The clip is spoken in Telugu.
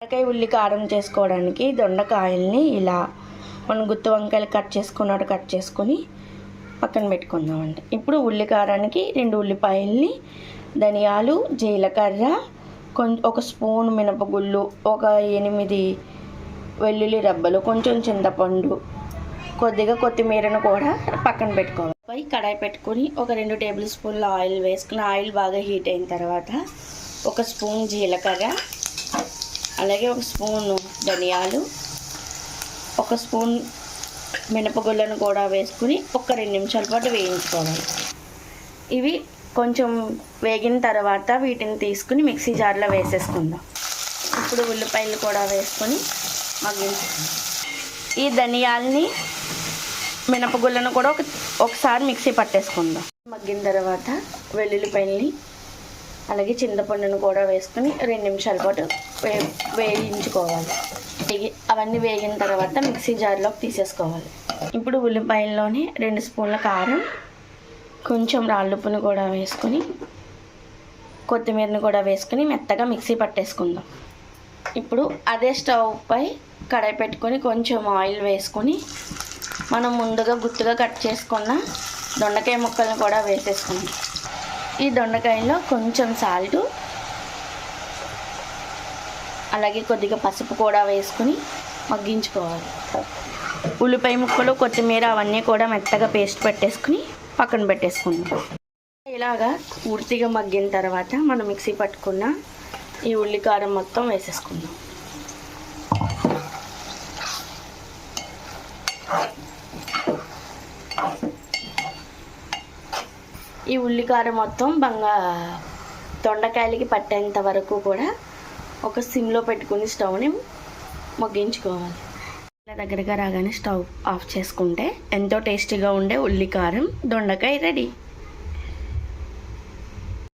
దొండకాయ ఉల్లి కారం చేసుకోవడానికి దొండకాయల్ని ఇలా మనం గుత్తి వంకాయలు కట్ చేసుకొని పక్కన పెట్టుకుందామండి. ఇప్పుడు ఉల్లి కారానికి 2 ఉల్లిపాయల్ని, ధనియాలు, జీలకర్ర, ఒక స్పూన్ మినపగుళ్ళు, ఒక 8 వెల్లుల్లి రబ్బలు, కొంచెం చింతపండు, కొద్దిగా కొత్తిమీరను కూడా పక్కన పెట్టుకోవాలి. కడాయి పెట్టుకొని ఒక 2 టేబుల్ స్పూన్ల ఆయిల్ వేసుకుని ఆయిల్ బాగా హీట్ అయిన తర్వాత ఒక స్పూన్ జీలకర్ర, అలాగే ఒక స్పూన్ ధనియాలు, ఒక స్పూన్ మినపగుళ్ళను కూడా వేసుకుని ఒక 2 నిమిషాల పాటు వేయించుకోవాలి. ఇవి కొంచెం వేగిన తర్వాత వీటిని తీసుకుని మిక్సీ జార్లో వేసేసుకుందాం. ఇప్పుడు ఉల్లిపాయలు కూడా వేసుకొని మగ్గించుకుందాం. ఈ ధనియాలని మినపగుళ్ళను కూడా ఒకసారి మిక్సీ పట్టేసుకుందాం. మగ్గిన తర్వాత వెల్లుల్లిపాయలని అలాగే చింతపండును కూడా వేసుకుని 2 నిమిషాల పాటు వేయించుకోవాలి. అవన్నీ వేగిన తర్వాత మిక్సీ జార్లోకి తీసేసుకోవాలి. ఇప్పుడు ఉల్లిపాయల్లోనే 2 స్పూన్ల కారం, కొంచెం రాళ్ళుప్పును కూడా వేసుకొని కొత్తిమీరను కూడా వేసుకుని మెత్తగా మిక్సీ పట్టేసుకుందాం. ఇప్పుడు అదే స్టవ్ పై కడాయి పెట్టుకొని కొంచెం ఆయిల్ వేసుకొని మనం ముందుగా గుత్తుగా కట్ చేసుకున్న దొండకాయ ముక్కలను కూడా వేసేసుకుందాం. ఈ దొండకాయలో కొంచెం సాల్ట్ అలాగే కొద్దిగా పసుపు కూడా వేసుకుని మగ్గించుకోవాలి. ఉల్లిపాయ ముక్కలు, కొత్తిమీర అవన్నీ కూడా మెత్తగా పేస్ట్ పెట్టేసుకుని పక్కన పెట్టేసుకుందాం. ఇలాగా పూర్తిగా మగ్గిన తర్వాత మనం మిక్సీ పట్టుకున్న ఈ ఉల్లికారం మొత్తం వేసేసుకుందాం. ఈ ఉల్లికారం మొత్తం దొండకాయలకి పట్టేంత వరకు కూడా ఒక సిమ్లో పెట్టుకుని స్టవ్ని మగ్గించుకోవాలి. దగ్గరగా రాగానే స్టవ్ ఆఫ్ చేసుకుంటే ఎంతో టేస్టీగా ఉండే ఉల్లికారం దొండకాయ రెడీ.